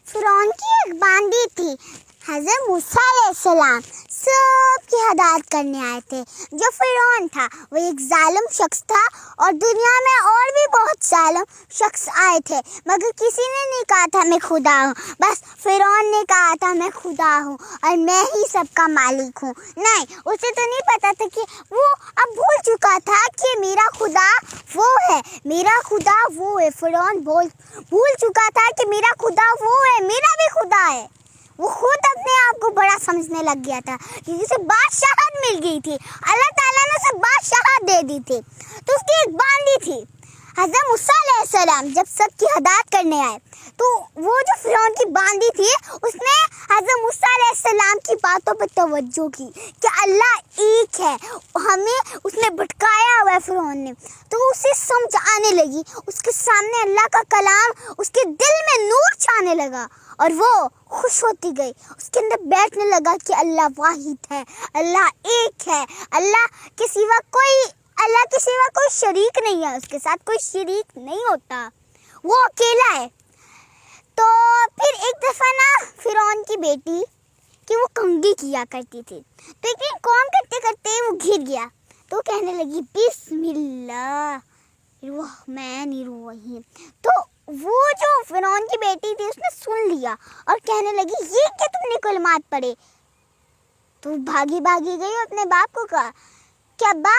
فرعون کی ایک باندی تھی. حضرت موسیٰ علیہ السلام سب کی ہدایت کرنے آئے تھے. جو فرعون تھا وہ ایک ظالم شخص تھا, اور دنیا میں اور بھی بہت ظالم شخص آئے تھے, مگر کسی نے نہیں کہا تھا میں خدا ہوں. بس فرعون نے کہا تھا میں خدا ہوں اور میں ہی سب کا مالک ہوں. نہیں, اسے تو نہیں پتا تھا کہ وہ اب بھول چکا تھا کہ میرا خدا وہ ہے, میرا خدا وہ ہے. فرعون بھول چکا تھا کہ میرا خدا وہ ہے, میرا بھی خدا ہے. وہ خود اپنے آپ کو بڑا سمجھنے لگ گیا تھا, کیونکہ اسے بادشاہت مل گئی تھی. اللہ تعالیٰ نے اسے بادشاہت دے دی تھی. تو اس کی ایک باندی تھی. حضرت موسیٰ علیہ السلام جب سب کی ہدایت کرنے آئے تو وہ جو فرعون کی باندی تھی اس نے حضرت موسیٰ علیہ السلام کی باتوں پر توجہ کی کہ اللہ ایک ہے. ہمیں اس نے بھٹکایا ہوا ہے فرعون نے. تو اسے سمجھ آنے لگی, اس کے سامنے اللہ کا کلام اس کے دل میں نور چھانے لگا اور وہ خوش ہوتی گئی. اس کے اندر بیٹھنے لگا کہ اللہ واحد ہے, اللہ ایک ہے, اللہ کے سوا کوئی شریک نہیں ہے, اس کے ساتھ کوئی شریک نہیں ہوتا, وہ اکیلا ہے. تو پھر ایک دفعہ نا فرعون کی بیٹی کہ وہ کنگھی کیا کرتی تھی, تو ایک دن کام کرتے کرتے وہ گر گیا. تو کہنے لگی بسم اللہ الرحمن الرحیم. تو وہ جو فرعون کی بیٹی تھی اس نے سن لیا اور کہنے لگی یہ کہ تم نے کلمات پڑھے. تو بھاگی گئی اپنے باپ کو کہا کہ ابا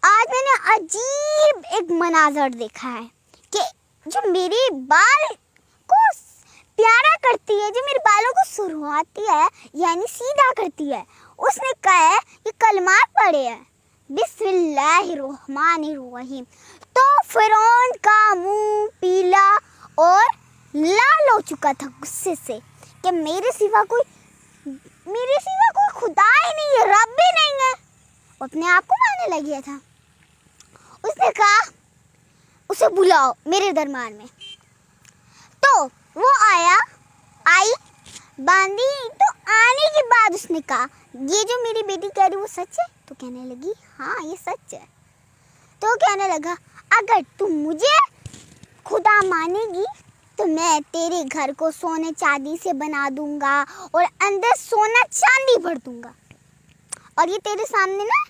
آج میں نے عجیب ایک مناظر دیکھا ہے کہ جو میرے بال کو پیارا کرتی ہے, جو میرے بالوں کو سرواتی ہے یعنی سیدھا کرتی ہے, اس نے کہا ہے کہ کلمات پڑھے ہیں بسم اللہ الرحمن الرحیم. تو فرعون کا منہ پیلا اور لال ہو چکا تھا غصے سے کہ میرے سوا کوئی خدا ہی نہیں ہے, رب بھی نہیں ہے. وہ اپنے آپ کو ماننے لگ گیا تھا. اس نے کہا اسے بلاؤ میرے دربار میں. تو وہ آئی باندی. تو آنے کے بعد اس نے کہا یہ جو میری بیٹی کہہ رہی وہ سچ ہے؟ تو کہنے لگی ہاں یہ سچ ہے. تو کہنے لگا اگر تم مجھے خدا مانے گی تو میں تیرے گھر کو سونے چاندی سے بنا دوں گا اور اندر سونا چاندی بھر دوں گا, اور یہ تیرے سامنے نا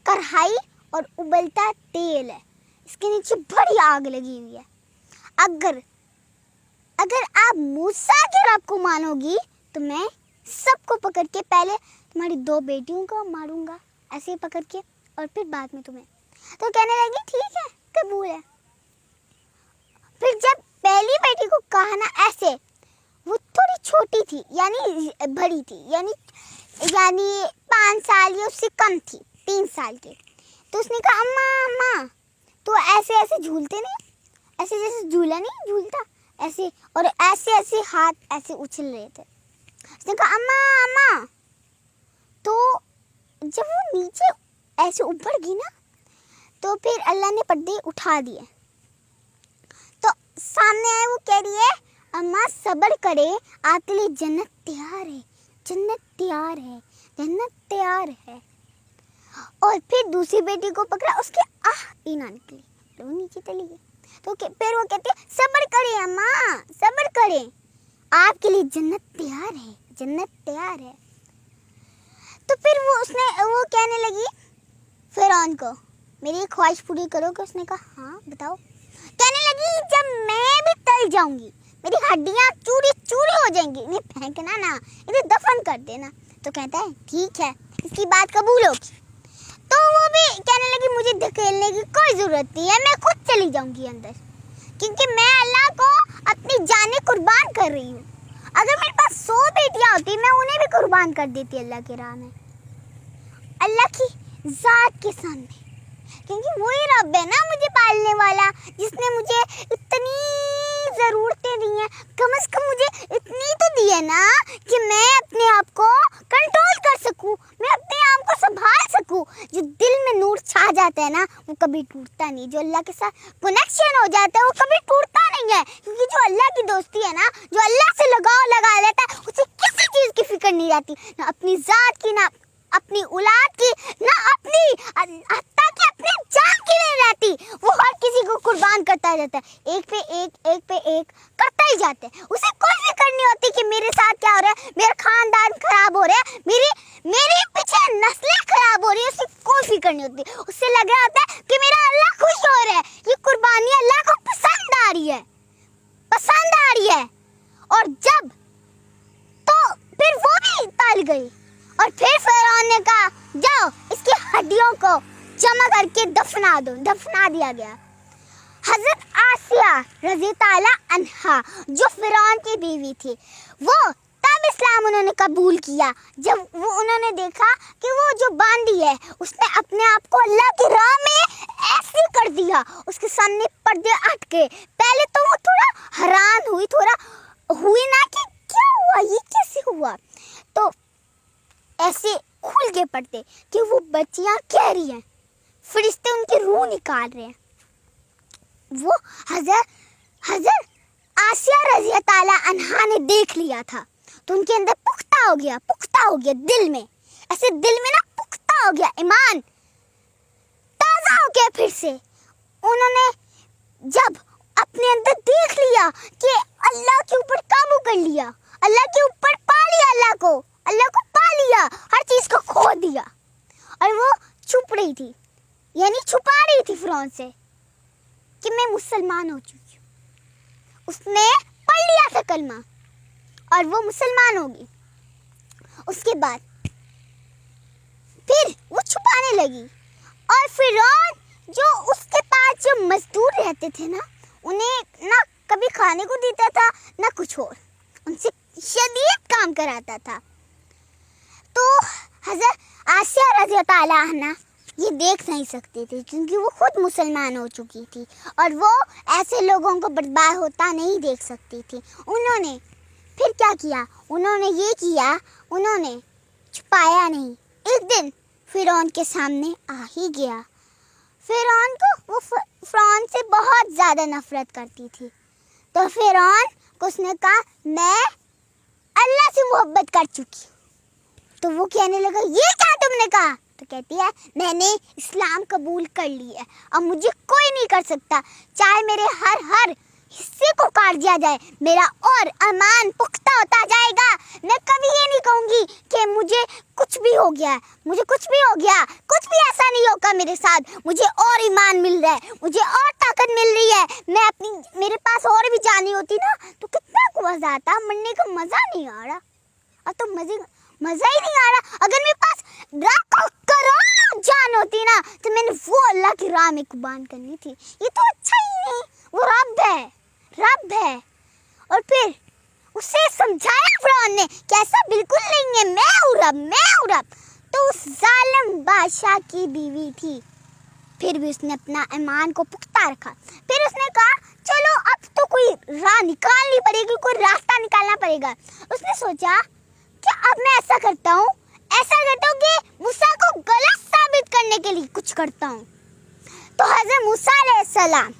کڑھائی اور ابلتا تیل ہے, اس کے نیچے بڑی آگ لگی ہوئی ہے. اگر آپ موسیٰ کے رب کو مانو گی تو میں سب کو پکڑ کے پہلے تمہاری 2 بیٹیوں کو ماروں گا ایسے ہی پکڑ کے, اور پھر بعد میں تمہیں. تو کہنے لگی ٹھیک ہے قبول ہے. پھر جب پہلی بیٹی کو کہا نا ایسے, وہ تھوڑی چھوٹی تھی یعنی بڑی تھی یعنی 5 سال یا اس سے کم تھی, 3 سال کی. تو اس نے کہا اماں تو ایسے جھولتے نہیں, ایسے جیسے جھولا نہیں جھولتا ایسے, اور ایسے ہاتھ ایسے اچھل رہے تھے. اس نے کہا اماں. تو جب وہ نیچے ایسے اوپر گئی نا تو پھر اللہ نے پردے اٹھا دیے. تو سامنے آئے, وہ کہہ رہی ہے اماں صبر کرے, آپ کے لیے جنت تیار ہے. اور پھر دوسری بیٹی کو پکڑا, اس کے پینا نکلی, وہ نیچے چلی گئی. تو پھر وہ کہتی ہے صبر کرے اماں صبر کرے, آپ کے لیے جنت تیار ہے. تو پھر وہ کہنے لگی فرعون کو میری ایک خواہش پوری کرو گے؟ اس نے کہا ہاں بتاؤ. کہنے لگی جب میں بھی تل جاؤں گی میری ہڈیاں چوری ہو جائیں گی, انہیں پھینکنا نا, انہیں دفن کر دینا. تو کہتا ہے ٹھیک ہے, اس کی بات قبول ہوگی. تو وہ بھی کہنے لگی مجھے دھکیلنے کی کوئی ضرورت نہیں ہے, میں خود چلی جاؤں گی اندر, کیونکہ میں اللہ کو اپنی جانیں قربان کر رہی ہوں. اگر میرے پاس 100 بیٹیاں ہوتی میں انہیں بھی قربان کر دیتی اللہ کی راہ میں, اللہ کی ذات کے سامنے, کیونکہ وہی رب ہے نا مجھے پالنے والا, جس نے مجھے اتنی ضرورتیں دی ہیں. کم از کم مجھے اتنی تو دی ہے نا کہ میں اپنے آپ کو کنٹرول کر سکوں, میں اپنے آپ کو سنبھال سکوں. جو دل میں نور چھا جاتا ہے نا وہ کبھی ٹوٹتا نہیں, جو اللہ کے ساتھ کنیکشن ہو جاتا ہے وہ کبھی ٹوٹتا نہیں ہے. کیونکہ جو اللہ کی دوستی ہے نا, جو اللہ سے لگاؤ لگا لیتا ہے, اسے کسی چیز کی فکر نہیں رہتی, نہ اپنی ذات کی نہ اپنی اولاد کی نہ اپنی حتیٰ کہ اپنے جان کے لیے رہتی، وہ ہر کسی کو قربان کرتا رہتا ہے، ایک پہ ایک کرتا ہی جاتا ہے. اسے کوئی فکر نہیں ہوتی کہ میرے ساتھ کیا ہو رہا ہے، میرا خاندان خراب ہو رہا ہے، میری پیچھے نسلیں خراب ہو رہی ہے. اسے کوئی فکر نہیں ہوتی. اسے لگ رہا ہوتا ہے کہ میرا اللہ خوش ہو رہا ہے، یہ قربانی اللہ کو پسند آ رہی ہے. اور جب تو پھر وہ بھی ٹال گئی، اور پھر فرعون نے کہا جاؤ اس کی ہڈیوں کو جمع کر کے دفنا دیا گیا. حضرت آسیہ رضی تعالی عنہا جو فرعون کی بیوی تھی، وہ تب اسلام انہوں نے قبول کیا جب انہوں نے دیکھا کہ وہ جو باندی ہے اس نے اپنے آپ کو اللہ کی راہ میں ایسے کر دیا. اس کے سامنے پردے ہٹ گئے. پہلے تو وہ تھوڑا حیران ہوئی نا کہ کیا ہوا، یہ کیسے ہوا. تو ایسے کھل کے پڑتے کہ وہ بچیاں کہہ رہی ہیں، فرشتے ان کی روح نکال رہے ہیں. وہ حضرت آسیہ رضی تعالی عنہا نے دیکھ لیا تھا، تو ان کے اندر پختہ ہو گیا دل میں، ایسے دل میں نا پختہ ہو گیا، ایمان تازہ ہو گیا. پھر سے انہوں نے جب اپنے اندر دیکھ لیا کہ اللہ کے اوپر قابو کر لیا، اللہ کے اوپر پا لیا، اللہ کو پا لیا، ہر چیز کو کھو دیا. اور وہ چھپا رہی تھی فرعون سے کہ میں مسلمان ہو چکی ہوں. اس نے پڑھ لیا تھا کلمہ اور وہ مسلمان ہوگی. اس کے بعد پھر وہ چھپانے لگی، اور فرعون جو اس کے پاس جو مزدور رہتے تھے نا، انہیں نہ کبھی کھانے کو دیتا تھا نہ کچھ اور، ان سے شدید کام کراتا تھا. تو حضرت آسیہ رضی تعالی عنہا یہ دیکھ نہیں سکتی تھی کیونکہ وہ خود مسلمان ہو چکی تھی، اور وہ ایسے لوگوں کو برباد ہوتا نہیں دیکھ سکتی تھی. انہوں نے پھر کیا کیا، انہوں نے چھپایا نہیں. ایک دن فرعون کے سامنے آ ہی گیا. وہ فرعون سے بہت زیادہ نفرت کرتی تھی. تو فرعون کو اس نے کہا میں اللہ سے محبت کر چکی. تو وہ کہنے لگا یہ کیا تم نے کہا؟ تو کہتی ہے میں نے اسلام قبول کر لی ہے، اب مجھے کوئی نہیں کر سکتا، چاہے میرے ہر حصے کو کاٹ دیا جائے، میرا اور ایمان پختہ ہوتا جائے گا. میں کبھی یہ نہیں کہوں گی کہ مجھے کچھ بھی ہو گیا، کچھ بھی ایسا نہیں ہوگا میرے ساتھ. مجھے اور ایمان مل رہا ہے، مجھے اور طاقت مل رہی ہے. میرے پاس اور بھی جانی ہوتی نا تو کتنا مزہ آتا. مرنے کا مزہ نہیں آ رہا، اب تو مزہ ہی نہیں آ رہا. اگر میرے پاس لاکھوں کروڑوں جان ہوتی نا تو میں نے وہ اللہ کی راہ میں قربان کرنی تھی. یہ تو اچھا ہی نہیں، وہ رب ہے. اور پھر اسے سمجھایا فرعون نے کہ ایسا بالکل نہیں ہے، میں ہوں رب. تو اس ظالم بادشاہ کی بیوی تھی، پھر بھی اس نے اپنا ایمان کو پختہ رکھا. پھر اس نے کہا چلو اب تو کوئی راہ نکالنی پڑے گی، کوئی راستہ نکالنا پڑے گا. اس نے سوچا کہ اب میں ایسا کرتا ہوں کہ موسیٰ کو غلط ثابت کرنے کے لیے کچھ کرتا ہوں. تو حضرت موسیٰ علیہ السلام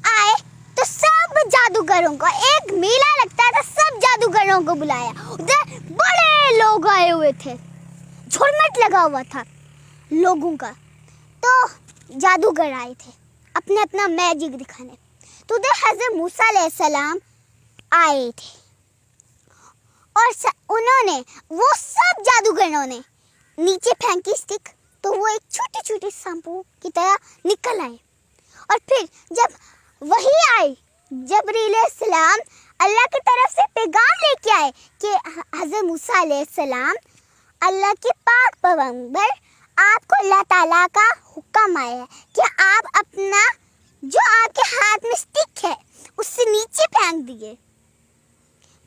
آئے تو سب جادوگروں کو، ایک میلہ لگتا تھا، سب جادوگروں کو بلایا. ادھر بڑے لوگ آئے ہوئے تھے، جھرمٹ لگا ہوا تھا لوگوں کا. تو جادوگر آئے تھے اپنا میجک دکھانے. تو ادھر حضرت موسیٰ علیہ السلام آئے تھے، اور وہ سب جادوگروں نے نیچے پھینکی اسٹک، تو وہ ایک چھوٹی چھوٹی سانپوں کی طرح نکل آئے. اور پھر جب وہی آئے، جبرائیل علیہ السلام اللہ کی طرف سے پیغام لے کے آئے کہ حضرت موسیٰ علیہ السلام اللہ کے پاک پیغمبر، آپ کو اللہ تعالیٰ کا حکم آیا ہے کہ آپ اپنا جو آپ کے ہاتھ میں اسٹک ہے اس سے نیچے پھینک دیے.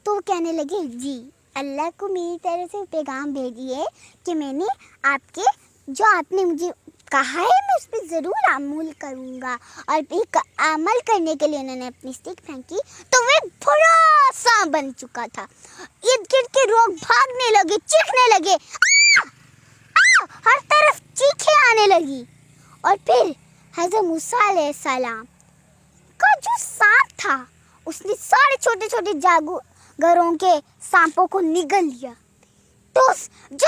تو وہ کہنے لگے جی اللہ کو میری طرف سے پیغام بھیجیے کہ میں نے آپ کے جو آپ نے مجھے کہا ہے میں اس پہ ضرور عمل کروں گا. اور ایک عمل کرنے کے لیے انہوں نے اپنی اسٹک پھینکی تو وہ بڑا سانپ بن چکا تھا. ارد گرد کے لوگ بھاگنے لگے، چیخنے لگے، ہر طرف چیخیں آنے لگی. اور پھر حضرت موسیٰ علیہ السلام کا جو سانپ تھا اس نے سارے چھوٹے چھوٹے گھروں کے سانپوں کو نگل لیا. تو جو